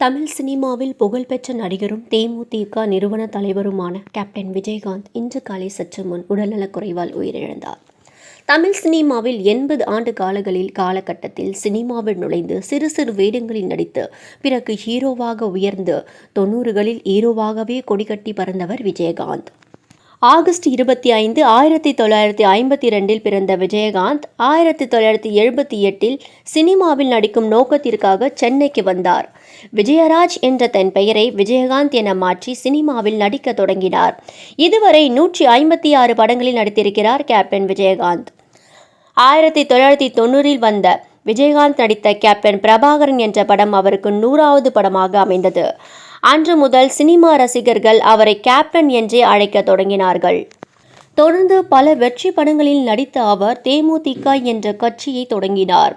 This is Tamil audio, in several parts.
தமிழ் சினிமாவில் புகழ்பெற்ற நடிகரும் தேமுதிக நிறுவன தலைவருமான கேப்டன் விஜயகாந்த் இன்று காலை சற்று முன் உடல்நலக்குறைவால் உயிரிழந்தார். தமிழ் சினிமாவில் 80 ஆண்டு காலகட்டத்தில் சினிமாவில் நுழைந்து சிறு சிறு வேடங்களில் நடித்து பிறகு ஹீரோவாக உயர்ந்து 90களில் ஹீரோவாகவே கொடிகட்டி பறந்தவர் விஜயகாந்த். ஆகஸ்ட் 25, 1952 பிறந்த விஜயகாந்த் 1978 சினிமாவில் நடிக்கும் நோக்கத்திற்காக சென்னைக்கு வந்தார். விஜயராஜ் என்ற தன் பெயரை விஜயகாந்த் என மாற்றி சினிமாவில் நடிக்க தொடங்கினார். இதுவரை 156 படங்களில் நடித்திருக்கிறார் கேப்டன் விஜயகாந்த். 1990 வந்த விஜயகாந்த் நடித்த கேப்டன் பிரபாகரன் என்ற படம் அவருக்கு 100வது படமாக அமைந்தது. அன்று முதல் சினிமா ரசிகர்கள் அவரை கேப்டன் என்றே அழைக்க தொடங்கினார்கள். தொடர்ந்து பல வெற்றி படங்களில் நடித்த அவர் தேமுதிக என்ற கட்சியை தொடங்கினார்.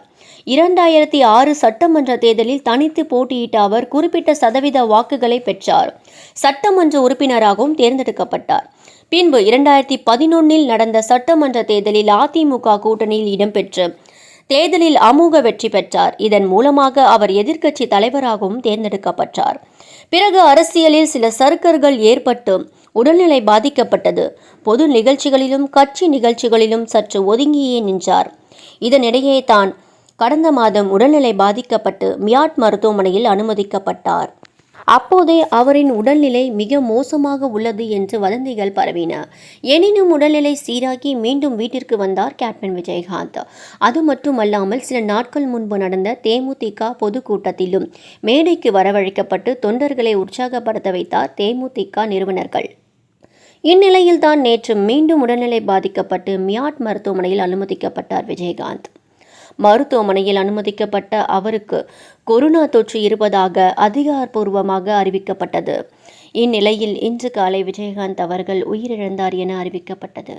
2006 சட்டமன்ற தேர்தலில் தனித்து போட்டியிட்ட அவர் குறிப்பிட்ட சதவீத வாக்குகளை பெற்றார். சட்டமன்ற உறுப்பினராகவும் தேர்ந்தெடுக்கப்பட்டார். பின்பு 2011 நடந்த சட்டமன்ற தேர்தலில் அதிமுக கூட்டணியில் இடம்பெற்று தேர்தலில் அமோக வெற்றி பெற்றார். இதன் மூலமாக அவர் எதிர்க்கட்சி தலைவராகவும் தேர்ந்தெடுக்கப்பட்டார். பிறகு அரசியலில் சில சறுக்கல்கள் ஏற்பட்டு உடல்நிலை பாதிக்கப்பட்டது. பொது நிகழ்ச்சிகளிலும் கட்சி நிகழ்ச்சிகளிலும் சற்று ஒதுங்கியே நின்றார். இதனிடையே தான் கடந்த மாதம் உடல்நிலை பாதிக்கப்பட்டு மியாட் மருத்துவமனையில் அனுமதிக்கப்பட்டார். அப்போதே அவரின் உடல்நிலை மிக மோசமாக உள்ளது என்று வதந்திகள் பரவின. எனினும் உடல்நிலை சீராகி மீண்டும் வீட்டிற்கு வந்தார் கேப்டன் விஜயகாந்த். அது மட்டுமல்லாமல் சில நாட்கள் முன்பு நடந்த தேமுதிக பொதுக்கூட்டத்திலும் மேடைக்கு வரவழைக்கப்பட்டு தொண்டர்களை உற்சாகப்படுத்த வைத்தார் தேமுதிக நிறுவனர்கள். இந்நிலையில் தான் நேற்று மீண்டும் உடல்நிலை பாதிக்கப்பட்டு மியாட் மருத்துவமனையில் அனுமதிக்கப்பட்டார் விஜயகாந்த். மருத்துவமனையில் அனுமதிக்கப்பட்ட அவருக்கு கொரோனா தொற்று இருப்பதாக அதிகாரப்பூர்வமாக அறிவிக்கப்பட்டது. இந்நிலையில் இன்று காலை விஜயகாந்த் அவர்கள் உயிரிழந்தார் என அறிவிக்கப்பட்டது.